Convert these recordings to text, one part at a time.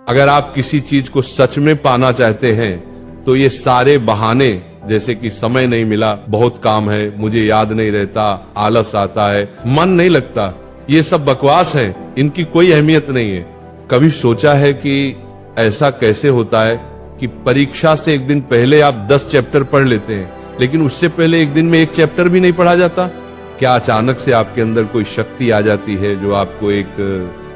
अगर आप किसी चीज को सच में पाना चाहते हैं तो ये सारे बहाने, जैसे कि समय नहीं मिला, बहुत काम है, मुझे याद नहीं रहता, आलस आता है, मन नहीं लगता, ये सब बकवास है, इनकी कोई अहमियत नहीं है। कभी सोचा है कि ऐसा कैसे होता है कि परीक्षा से एक दिन पहले आप 10 चैप्टर पढ़ लेते हैं, लेकिन उससे पहले एक दिन में एक चैप्टर भी नहीं पढ़ा जाता? क्या अचानक से आपके अंदर कोई शक्ति आ जाती है जो आपको एक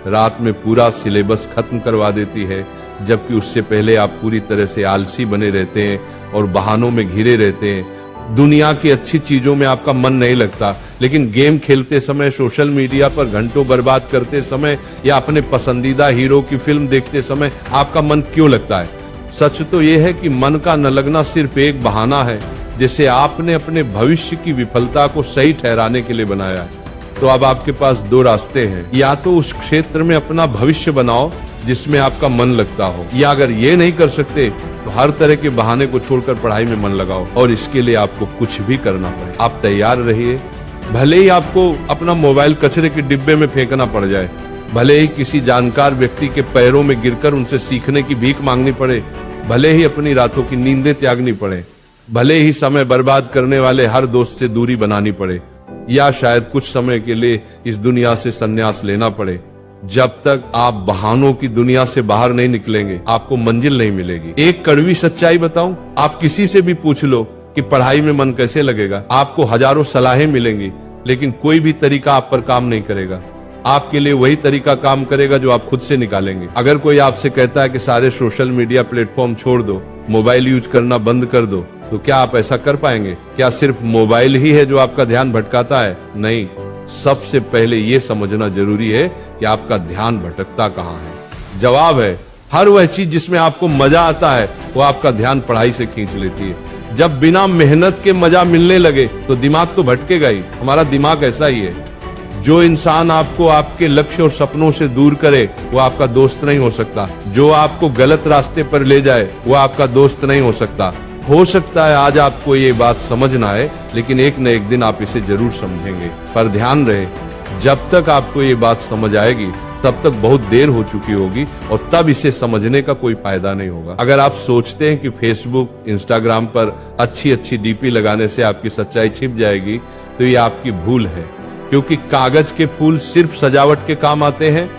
रात में पूरा सिलेबस खत्म करवा देती है, जबकि उससे पहले आप पूरी तरह से आलसी बने रहते हैं और बहानों में घिरे रहते हैं। दुनिया की अच्छी चीजों में आपका मन नहीं लगता, लेकिन गेम खेलते समय, सोशल मीडिया पर घंटों बर्बाद करते समय या अपने पसंदीदा हीरो की फिल्म देखते समय आपका मन क्यों लगता है? सच तो यह है कि मन का न लगना सिर्फ एक बहाना है, जिसे आपने अपने भविष्य की विफलता को सही ठहराने के लिए बनाया है। तो अब आपके पास 2 रास्ते हैं, या तो उस क्षेत्र में अपना भविष्य बनाओ जिसमें आपका मन लगता हो, या अगर ये नहीं कर सकते तो हर तरह के बहाने को छोड़कर पढ़ाई में मन लगाओ, और इसके लिए आपको कुछ भी करना पड़े। आप तैयार रहिए, भले ही आपको अपना मोबाइल कचरे के डिब्बे में फेंकना पड़ जाए, भले ही किसी जानकार व्यक्ति के पैरों में गिरकर उनसे सीखने की भीख मांगनी पड़े, भले ही अपनी रातों की नींदें त्यागनी पड़े, भले ही समय बर्बाद करने वाले हर दोस्त से दूरी बनानी पड़े, या शायद कुछ समय के लिए इस दुनिया से संन्यास लेना पड़े, जब तक आप बहानों की दुनिया से बाहर नहीं निकलेंगे आपको मंजिल नहीं मिलेगी। एक कड़वी सच्चाई बताऊं, आप किसी से भी पूछ लो कि पढ़ाई में मन कैसे लगेगा, आपको हजारों सलाहें मिलेंगी, लेकिन कोई भी तरीका आप पर काम नहीं करेगा। आपके लिए वही तरीका काम करेगा जो आप खुद से निकालेंगे। अगर कोई आपसे कहता है कि सारे सोशल मीडिया प्लेटफॉर्म छोड़ दो, मोबाइल यूज करना बंद कर दो, तो क्या आप ऐसा कर पाएंगे? क्या सिर्फ मोबाइल ही है जो आपका ध्यान भटकाता है? नहीं, सबसे पहले ये समझना जरूरी है कि आपका ध्यान भटकता कहाँ है। जवाब है, हर वह चीज जिसमें आपको मजा आता है वो आपका ध्यान पढ़ाई से खींच लेती है। जब बिना मेहनत के मजा मिलने लगे तो दिमाग तो भटकेगा ही। हमारा दिमाग ऐसा ही है। जो इंसान आपको आपके लक्ष्य और सपनों से दूर करे वो आपका दोस्त नहीं हो सकता। जो आपको गलत रास्ते पर ले जाए वो आपका दोस्त नहीं हो सकता। हो सकता है आज आपको ये बात समझ ना आए, लेकिन एक न एक दिन आप इसे जरूर समझेंगे। पर ध्यान रहे, जब तक आपको ये बात समझ आएगी तब तक बहुत देर हो चुकी होगी, और तब इसे समझने का कोई फायदा नहीं होगा। अगर आप सोचते हैं कि फेसबुक, इंस्टाग्राम पर अच्छी अच्छी डीपी लगाने से आपकी सच्चाई छिप जाएगी, तो ये आपकी भूल है, क्योंकि कागज के फूल सिर्फ सजावट के काम आते हैं,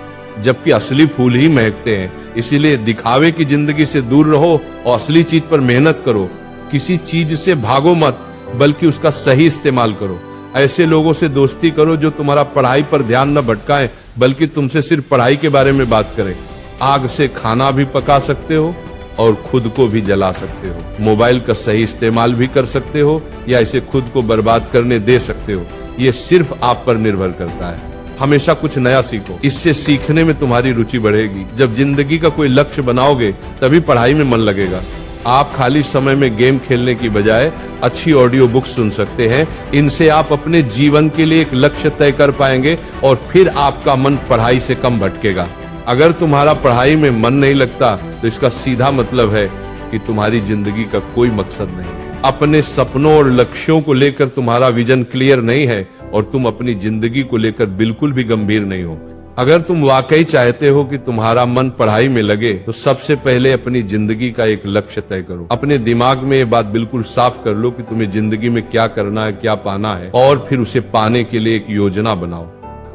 जबकि असली फूल ही महकते हैं। इसीलिए दिखावे की जिंदगी से दूर रहो और असली चीज पर मेहनत करो। किसी चीज से भागो मत, बल्कि उसका सही इस्तेमाल करो। ऐसे लोगों से दोस्ती करो जो तुम्हारा पढ़ाई पर ध्यान न भटकाएं, बल्कि तुमसे सिर्फ पढ़ाई के बारे में बात करें। आग से खाना भी पका सकते हो और खुद को भी जला सकते हो। मोबाइल का सही इस्तेमाल भी कर सकते हो या इसे खुद को बर्बाद करने दे सकते हो। ये सिर्फ आप पर निर्भर करता है। हमेशा कुछ नया सीखो, इससे सीखने में तुम्हारी रुचि बढ़ेगी। जब जिंदगी का कोई लक्ष्य बनाओगे तभी पढ़ाई में मन लगेगा। आप खाली समय में गेम खेलने की बजाय अच्छी ऑडियो बुक सुन सकते हैं। इनसे आप अपने जीवन के लिए एक लक्ष्य तय कर पाएंगे और फिर आपका मन पढ़ाई से कम भटकेगा। अगर तुम्हारा पढ़ाई में मन नहीं लगता तो इसका सीधा मतलब है कि तुम्हारी जिंदगी का कोई मकसद नहीं। अपने सपनों और लक्ष्यों को लेकर तुम्हारा विजन क्लियर नहीं है और तुम अपनी जिंदगी को लेकर बिल्कुल भी गंभीर नहीं हो। अगर तुम वाकई चाहते हो कि तुम्हारा मन पढ़ाई में लगे, तो सबसे पहले अपनी जिंदगी का एक लक्ष्य तय करो। अपने दिमाग में ये बात बिल्कुल साफ कर लो कि तुम्हें जिंदगी में क्या करना है, क्या पाना है, और फिर उसे पाने के लिए एक योजना बनाओ।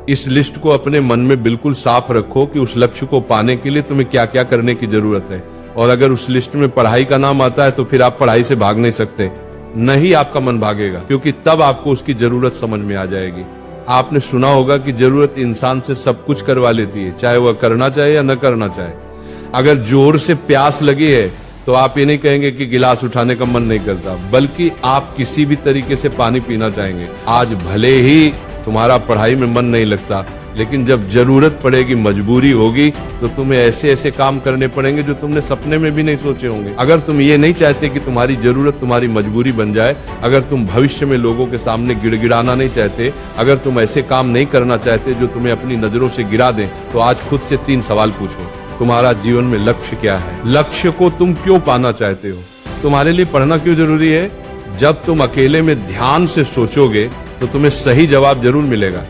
इस लिस्ट को अपने मन में बिल्कुल साफ रखो कि उस लक्ष्य को पाने के लिए तुम्हें क्या क्या करने की जरूरत है। और अगर उस लिस्ट में पढ़ाई का नाम आता है तो फिर आप पढ़ाई से भाग नहीं सकते। नहीं, आपका मन भागेगा, क्योंकि तब आपको उसकी जरूरत समझ में आ जाएगी। आपने सुना होगा कि जरूरत इंसान से सब कुछ करवा लेती है, चाहे वह करना चाहे या न करना चाहे। अगर जोर से प्यास लगी है तो आप ये नहीं कहेंगे कि गिलास उठाने का मन नहीं करता, बल्कि आप किसी भी तरीके से पानी पीना चाहेंगे। आज भले ही तुम्हारा पढ़ाई में मन नहीं लगता, लेकिन जब जरूरत पड़ेगी, मजबूरी होगी, तो तुम्हें ऐसे ऐसे काम करने पड़ेंगे जो तुमने सपने में भी नहीं सोचे होंगे। अगर तुम ये नहीं चाहते कि तुम्हारी जरूरत तुम्हारी मजबूरी बन जाए, अगर तुम भविष्य में लोगों के सामने गिड़गिड़ाना नहीं चाहते, अगर तुम ऐसे काम नहीं करना चाहते जो तुम्हें अपनी नजरों से गिरा दें, तो आज खुद से 3 सवाल पूछो। तुम्हारा जीवन में लक्ष्य क्या है? लक्ष्य को तुम क्यों पाना चाहते हो? तुम्हारे लिए पढ़ना क्यों जरूरी है? जब तुम अकेले में ध्यान से सोचोगे तो तुम्हें सही जवाब जरूर मिलेगा।